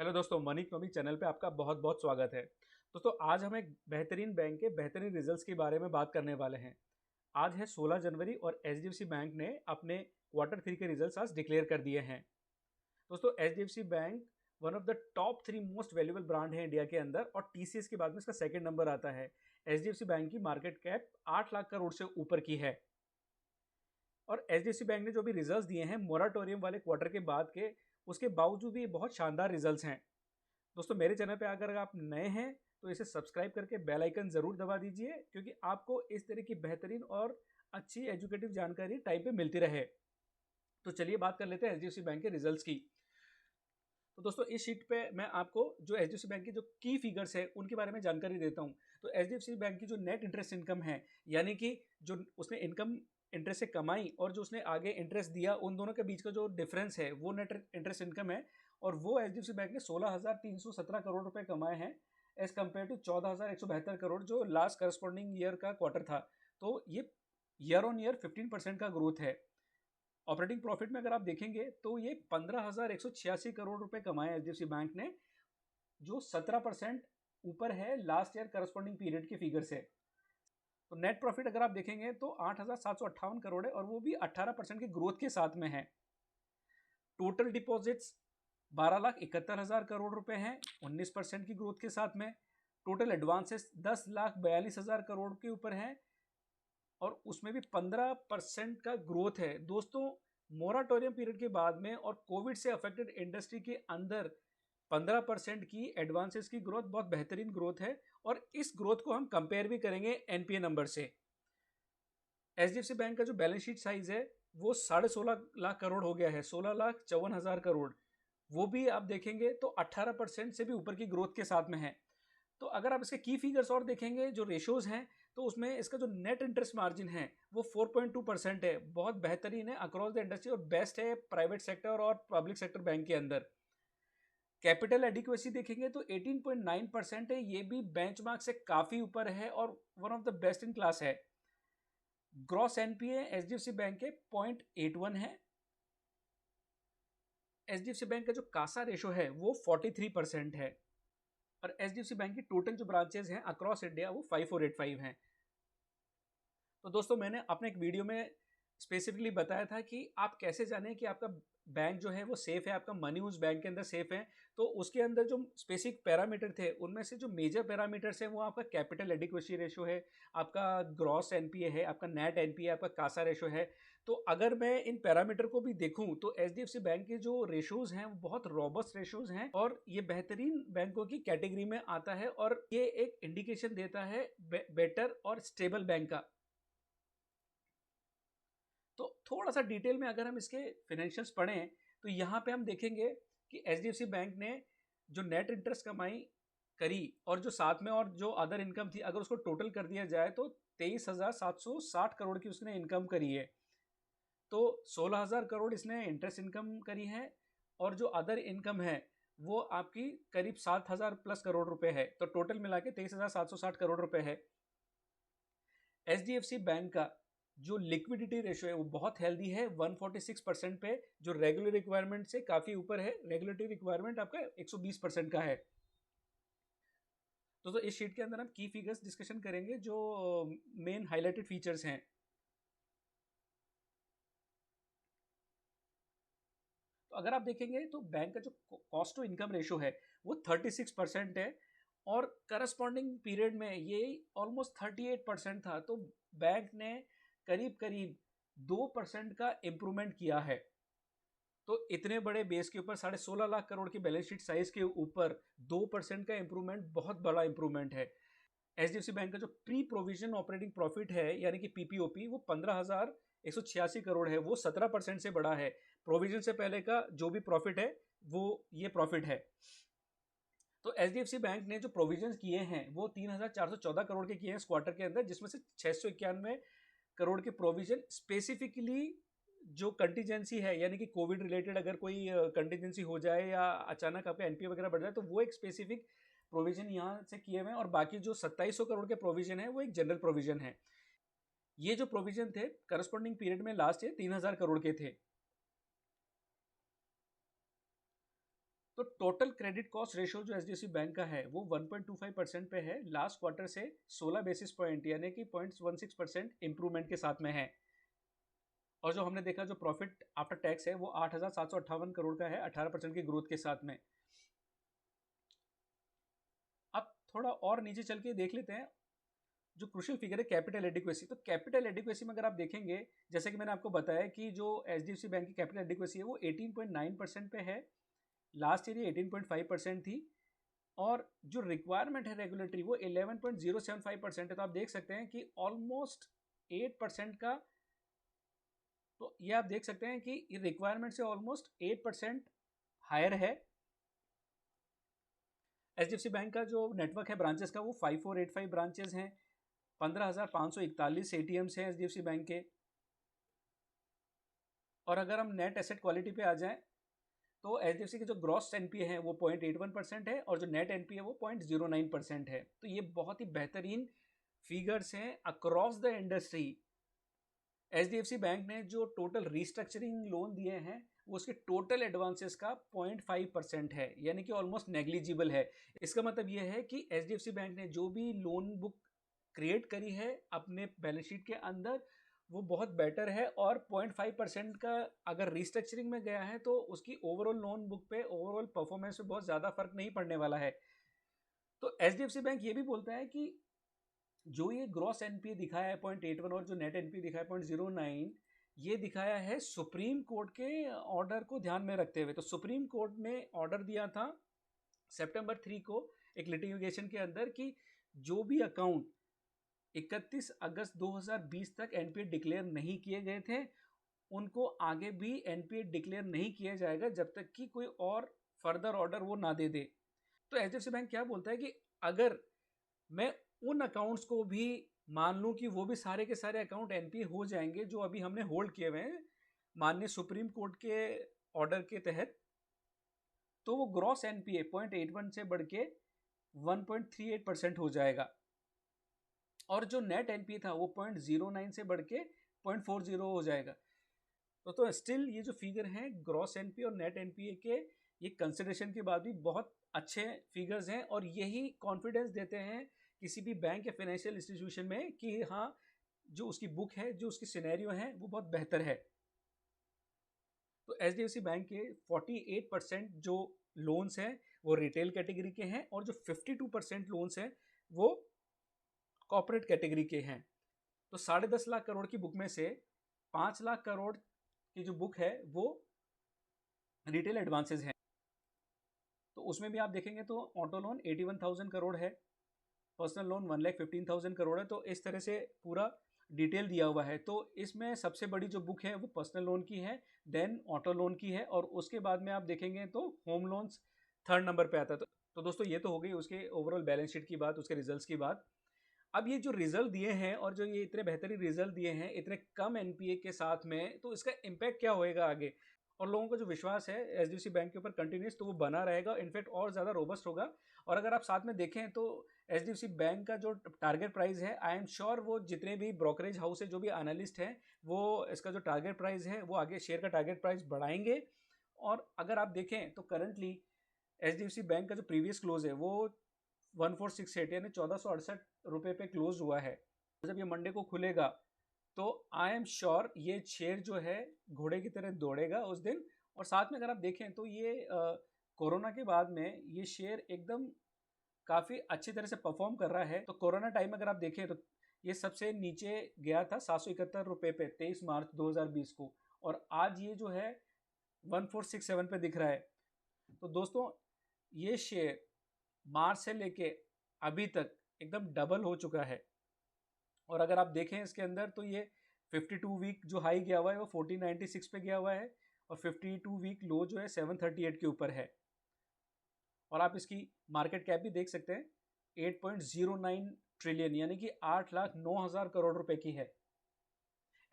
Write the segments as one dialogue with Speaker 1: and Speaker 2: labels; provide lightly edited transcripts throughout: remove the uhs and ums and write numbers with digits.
Speaker 1: Hello दोस्तों, money economic channel पे आपका बहुत बहुत स्वागत है। दोस्तों, आज हम एक बेहतरीन बैंक के बेहतरीन रिजल्ट्स के बारे में बात करने वाले हैं। आज है 16 जनवरी और एचडीएफसी बैंक ने अपने क्वार्टर 3 के रिजल्ट्स आज डिक्लेयर कर दिए हैं। दोस्तों, HDFC bank one of the top 3 most valuable brand है इंडिया के अंदर और टीसीएस के बाद में इसका सेकंड नंबर आता है। एचडीएफसी बैंक की मार्केट कैप 8 लाख करोड़ से ऊपर की है। और एचडीएफसी बैंक ने जो भी रिजल्ट्स दिए हैं मोराटोरियम वाले क्वार्टर के बाद के, उसके बावजूद भी बहुत शानदार रिजल्ट्स हैं। दोस्तों, मेरे चैनल पे अगर आप नए हैं तो इसे सब्सक्राइब करके बेल आइकन ज़रूर दबा दीजिए, क्योंकि आपको इस तरह की बेहतरीन और अच्छी एजुकेटिव जानकारी टाइम पे मिलती रहे। तो चलिए बात कर लेते हैं एचडीएफसी बैंक के रिजल्ट्स की। तो दोस्तों, इस शीट पे मैं आपको जो एचडीएफसी बैंक की जो की फिगर्स है उनके बारे में जानकारी देता हूँ। तो एचडीएफसी बैंक की जो नेट इंटरेस्ट इनकम है, यानी कि जो उसने इनकम इंटरेस्ट से कमाई और जो उसने आगे इंटरेस्ट दिया, उन दोनों के बीच का जो डिफरेंस है वो नेट इंटरेस्ट इनकम है। और वो एचडीएफसी बैंक ने 16,317 करोड़ रुपए कमाए हैं एज कम्पेयर टू 14,172 करोड़ जो लास्ट करस्पॉन्डिंग ईयर का क्वार्टर था। तो ये ईयर ऑन ईयर 15% का ग्रोथ है। ऑपरेटिंग प्रॉफिट में अगर आप देखेंगे तो ये 15,186 करोड़ रुपए कमाए एचडीएफसी बैंक ने, जो 17% ऊपर है लास्ट ईयर करस्पॉन्डिंग पीरियड के फिगर से। तो नेट प्रॉफिट अगर आप देखेंगे तो 8,758 करोड़ है और वो भी 18% की ग्रोथ के साथ में है। टोटल डिपॉजिट्स 12,71,000 करोड़ रुपए हैं, 19% की ग्रोथ के साथ में। टोटल एडवांसेस 10,42,000 करोड़ के ऊपर हैं और उसमें भी 15% का ग्रोथ है। दोस्तों, मोराटोरियम पीरियड के बाद में और कोविड से अफेक्टेड इंडस्ट्री के अंदर 15% की एडवांसेस की ग्रोथ बहुत बेहतरीन ग्रोथ है। और इस ग्रोथ को हम कंपेयर भी करेंगे एनपीए नंबर से। एचडीएफसी बैंक का जो बैलेंस शीट साइज है वो 16.5 लाख करोड़ हो गया है, 16,54,000 करोड़। वो भी आप देखेंगे तो 18% से भी ऊपर की ग्रोथ के साथ में है। तो अगर आप इसके की फिगर्स और देखेंगे, जो रेशियोज हैं, तो उसमें इसका जो नेट इंटरेस्ट मार्जिन है वो 4.2% है। बहुत बेहतरीन है अक्रॉस द इंडस्ट्री और बेस्ट है प्राइवेट सेक्टर और पब्लिक सेक्टर बैंक के अंदर। कैपिटल एडिक्वेसी देखेंगे तो 18.9% है, ये भी बेंचमार्क से काफ़ी ऊपर है और one of the best in class है। ग्रॉस एनपीए एचडीएफसी बैंक के 0.81 है। एचडीएफसी बैंक का जो कासा रेशो है वो 43% है और एचडीएफसी बैंक की टोटल जो ब्रांचेज हैं अक्रॉस इंडिया वो 5485 हैं। तो दोस्तों, मैंने अपने एक वीडियो में स्पेसिफिकली बताया था कि आप कैसे जानें कि आपका बैंक जो है वो सेफ है, आपका मनी उस बैंक के अंदर सेफ है। तो उसके अंदर जो स्पेसिफिक पैरामीटर थे उनमें से जो मेजर पैरामीटर्स हैं वो आपका कैपिटल एडिक्वेसी रेशो है, आपका ग्रॉस एनपीए है, आपका नेट एनपीए, आपका कासा रेशो है। तो अगर मैं इन पैरामीटर को भी देखूं तो एचडीएफसी बैंक के जो रेशोज हैं वो बहुत रॉबस्ट रेशोज हैं और ये बेहतरीन बैंकों की कैटेगरी में आता है और ये एक इंडिकेशन देता है बेटर और स्टेबल बैंक का। तो थोड़ा सा डिटेल में अगर हम इसके फिनेंशियल्स पढ़ें तो यहाँ पे हम देखेंगे कि एचडीएफसी बैंक ने जो नेट इंटरेस्ट कमाई करी और जो साथ में और जो अदर इनकम थी, अगर उसको टोटल कर दिया जाए तो 23,760 करोड़ की उसने इनकम करी है। तो 16,000 करोड़ इसने इंटरेस्ट इनकम करी है और जो अदर इनकम है वो आपकी करीब 7,000 प्लस करोड़ रुपए है। तो टोटल मिला के 23,760 करोड़ रुपए है। एचडीएफसी बैंक का जो लिक्विडिटी रेशो है वो बहुत हेल्दी है, 146% पे, जो रेगुलर रिक्वायरमेंट से काफ़ी ऊपर है। रेगुलेटरी रिक्वायरमेंट आपका 120% का है। तो इस शीट के अंदर हम की फिगर्स डिस्कशन करेंगे, जो मेन हाईलाइटेड फीचर्स हैं। तो अगर आप देखेंगे तो बैंक का जो कॉस्ट टू इनकम रेशो है वो 36% है और करस्पॉन्डिंग पीरियड में ये ऑलमोस्ट 38% था। तो बैंक ने करीब करीब 2% का इम्प्रूवमेंट किया है। तो इतने बड़े बेस के ऊपर 16.5 लाख करोड़ की बैलेंस शीट साइज के ऊपर 2% का इम्प्रूवमेंट बहुत बड़ा इम्प्रूवमेंट है। एचडीएफसी बैंक का जो प्री प्रोविजन ऑपरेटिंग प्रॉफिट है यानी कि पीपीओपी वो 15,186 करोड़ है, वो 17% से बड़ा है। प्रोविजन से पहले का जो भी प्रॉफिट है वो ये प्रॉफिट है। तो एचडीएफसी बैंक ने जो प्रोविजंस किए हैं वो 3,414 करोड़ के किए हैं इस क्वार्टर के अंदर, जिसमें से 691 करोड़ के प्रोविजन स्पेसिफिकली जो कंटीजेंसी है, यानी कि कोविड रिलेटेड अगर कोई कंटीजेंसी हो जाए या अचानक आपका एनपीए वगैरह बढ़ जाए तो वो एक स्पेसिफिक प्रोविजन यहाँ से किए हुए हैं। और बाकी जो 2700 करोड़ के प्रोविजन है वो एक जनरल प्रोविजन है। ये जो प्रोविजन थे करस्पॉन्डिंग पीरियड में लास्ट ईयर 3,000 करोड़ के थे। तो टोटल क्रेडिट कॉस्ट रेशियो जो एचडीएफसी बैंक का है वो 1.25% पे है, लास्ट क्वार्टर से 16 बेसिस पॉइंट यानी कि 0.16% इंप्रूवमेंट के साथ में है। और जो हमने देखा जो प्रॉफिट आफ्टर टैक्स है वो 8,758 करोड़ का है, 18% की ग्रोथ के साथ में। अब थोड़ा और नीचे चल के देख लेते हैं जो क्रूशियल फिगर है कैपिटल एडिक्वेसी। तो कैपिटल एडिक्वेसी में अगर आप देखेंगे, जैसे कि मैंने आपको बताया कि जो एचडीएफसी बैंक की कैपिटल एडिक्वेसी है वो 18.9% पे है, लास्ट ईयर ये 18.5% थी। और जो रिक्वायरमेंट है रेगुलेटरी वो 11.075% है। तो आप देख सकते हैं कि ऑलमोस्ट 8% का, तो ये आप देख सकते हैं कि रिक्वायरमेंट से ऑलमोस्ट 8% हायर है। एचडीएफसी बैंक का जो नेटवर्क है ब्रांचेस का वो 5485 ब्रांचेस हैं, 15,541 एटीएम्स हैं एचडीएफसी बैंक के। और अगर हम नेट एसेट क्वालिटी पे आ जाएं तो एचडीएफसी के जो ग्रॉस एनपीए है वो 0.81% है और जो नेट एनपीए वो 0.09% है। तो ये बहुत ही बेहतरीन फिगर्स हैं across the industry. HDFC bank ने जो टोटल रिस्ट्रक्चरिंग लोन दिए हैं वो उसके टोटल एडवांसेस का 0.5% है, यानी कि ऑलमोस्ट नेग्लिजिबल है। इसका मतलब ये है कि एचडीएफसी बैंक ने जो भी लोन बुक क्रिएट करी है अपने बैलेंस शीट के अंदर वो बहुत बेटर है। और 0.5% का अगर रिस्ट्रक्चरिंग में गया है तो उसकी ओवरऑल लोन बुक पे, ओवरऑल परफॉर्मेंस पे बहुत ज़्यादा फर्क नहीं पड़ने वाला है। तो एचडीएफसी बैंक ये भी बोलता है कि जो ये ग्रॉस एनपीए दिखाया है 0.81 और जो नेट एनपीए दिखाया है 0.09, ये दिखाया है सुप्रीम कोर्ट के ऑर्डर को ध्यान में रखते हुए। तो सुप्रीम कोर्ट ने ऑर्डर दिया था सितंबर 3 को एक लिटिगेशन के अंदर कि जो भी अकाउंट 31 अगस्त 2020 तक एनपीए डिक्लेयर नहीं किए गए थे उनको आगे भी एनपीए डिक्लेयर नहीं किया जाएगा जब तक कि कोई और फर्दर ऑर्डर वो ना दे दे। तो एचडीएफसी बैंक क्या बोलता है कि अगर मैं उन अकाउंट्स को भी मान लूं कि वो भी सारे के सारे अकाउंट एनपीए हो जाएंगे जो अभी हमने होल्ड किए हुए हैं माननीय सुप्रीम कोर्ट के ऑर्डर के तहत, तो वो ग्रॉस एनपीए 0.81 से बढ़ के 1.38% हो जाएगा। और जो नेट एनपीए था वो 0.09 से बढ़ के 0.40 हो जाएगा। तो स्टिल ये जो फिगर हैं ग्रॉस एनपीए और नेट एनपीए के, ये कंसिडरेशन के बाद भी बहुत अच्छे फिगर्स हैं और यही कॉन्फिडेंस देते हैं किसी भी बैंक या फाइनेंशियल इंस्टीट्यूशन में कि हाँ जो उसकी बुक है, जो उसकी सिनेरियो है वो बहुत बेहतर है। तो एचडीएफसी बैंक के 48% जो लोन्स हैं वो रिटेल कैटेगरी के हैं और जो 52% लोन्स हैं वो कॉर्पोरेट कैटेगरी के हैं। तो 10.5 लाख करोड़ की बुक में से 5 लाख करोड़ की जो बुक है वो रिटेल एडवांसेज हैं। तो उसमें भी आप देखेंगे तो ऑटो लोन 81,000 करोड़ है, पर्सनल लोन 1,15,000 करोड़ है। तो इस तरह से पूरा डिटेल दिया हुआ है। तो इसमें सबसे बड़ी जो बुक है वो पर्सनल लोन की है, देन ऑटो लोन की है और उसके बाद में आप देखेंगे तो होम लोन्स थर्ड नंबर पे आता है। तो दोस्तों ये तो हो गई उसके ओवरऑल बैलेंस शीट की बात, उसके रिजल्ट्स की बात। अब ये जो रिजल्ट दिए हैं और जो ये इतने बेहतरीन रिजल्ट दिए हैं इतने कम एनपीए के साथ में, तो इसका इम्पैक्ट क्या होएगा आगे, और लोगों का जो विश्वास है एचडीएफसी बैंक के ऊपर कंटिन्यूस, तो वो बना रहेगा, इनफैक्ट और ज़्यादा रोबस्ट होगा। और अगर आप साथ में देखें तो एचडीएफसी बैंक का जो टारगेट प्राइस है, आई एम श्योर वो जितने भी ब्रोकरेज हाउस है, जो भी एनालिस्ट हैं, वो इसका जो टारगेट प्राइस है वो आगे शेयर का टारगेट प्राइस बढ़ाएंगे। और अगर आप देखें तो करंटली एचडीएफसी बैंक का जो प्रीवियस क्लोज है वो 1468 यानी 1468 रुपये पे क्लोज हुआ है। जब ये मंडे को खुलेगा तो आई एम श्योर ये शेयर जो है घोड़े की तरह दौड़ेगा उस दिन। और साथ में अगर आप देखें तो ये कोरोना के बाद में ये शेयर एकदम काफ़ी अच्छी तरह से परफॉर्म कर रहा है। तो कोरोना टाइम अगर आप देखें तो ये सबसे नीचे गया था 771 रुपये पे 23 मार्च 2020 को, और आज ये जो है 1467 पे दिख रहा है। तो दोस्तों ये शेयर मार्च से लेके अभी तक एकदम डबल हो चुका है। और अगर आप देखें इसके अंदर तो ये 52 वीक जो हाई गया हुआ है वो 1496 पे गया हुआ है और 52 वीक लो जो है 738 के ऊपर है। और आप इसकी मार्केट कैप भी देख सकते हैं 8.09 ट्रिलियन यानी कि 8,09,000 करोड़ रुपए की है।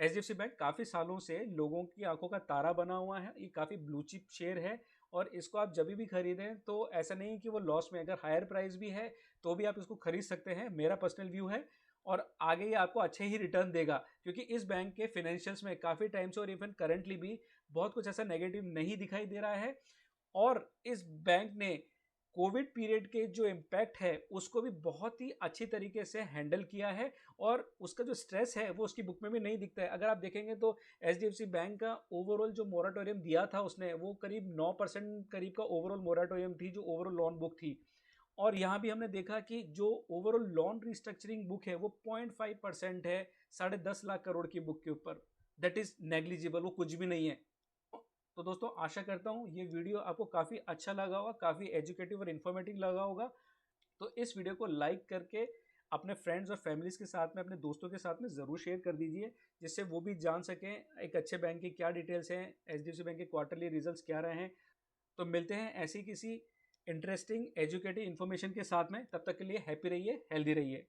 Speaker 1: एचडीएफसी बैंक काफ़ी सालों से लोगों की आंखों का तारा बना हुआ है, ये काफ़ी ब्लू चिप शेयर है और इसको आप जब भी खरीदें तो ऐसा नहीं कि वो लॉस में, अगर हायर प्राइस भी है तो भी आप इसको खरीद सकते हैं, मेरा पर्सनल व्यू है। और आगे ये आपको अच्छे ही रिटर्न देगा क्योंकि इस बैंक के फाइनेंशियल्स में काफ़ी टाइम से और इवन करंटली भी बहुत कुछ ऐसा नेगेटिव नहीं दिखाई दे रहा है। और इस बैंक ने कोविड पीरियड के जो इम्पैक्ट है उसको भी बहुत ही अच्छी तरीके से हैंडल किया है, और उसका जो स्ट्रेस है वो उसकी बुक में भी नहीं दिखता है। अगर आप देखेंगे तो एचडीएफसी बैंक का ओवरऑल जो मोराटोरियम दिया था उसने, वो करीब 9% करीब का ओवरऑल मोराटोरियम थी, जो ओवरऑल लोन बुक थी। और यहाँ भी हमने देखा कि जो ओवरऑल लोन रिस्ट्रक्चरिंग बुक है वो 0.5% है 10.5 लाख करोड़ की बुक के ऊपर। दैट इज नेग्लिजिबल, वो कुछ भी नहीं है। तो दोस्तों आशा करता हूँ ये वीडियो आपको काफ़ी अच्छा लगा होगा, काफ़ी एजुकेटिव और इन्फॉर्मेटिव लगा होगा। तो इस वीडियो को लाइक करके अपने फ्रेंड्स और फैमिलीज के साथ में, अपने दोस्तों के साथ में ज़रूर शेयर कर दीजिए, जिससे वो भी जान सकें एक अच्छे बैंक की क्या डिटेल्स हैं, एचडीएफसी बैंक के क्वार्टरली रिजल्ट्स क्या रहे हैं। तो मिलते हैं ऐसी किसी इंटरेस्टिंग एजुकेटिव इन्फॉर्मेशन के साथ में, तब तक के लिए हैप्पी रहिए, हेल्दी रहिए।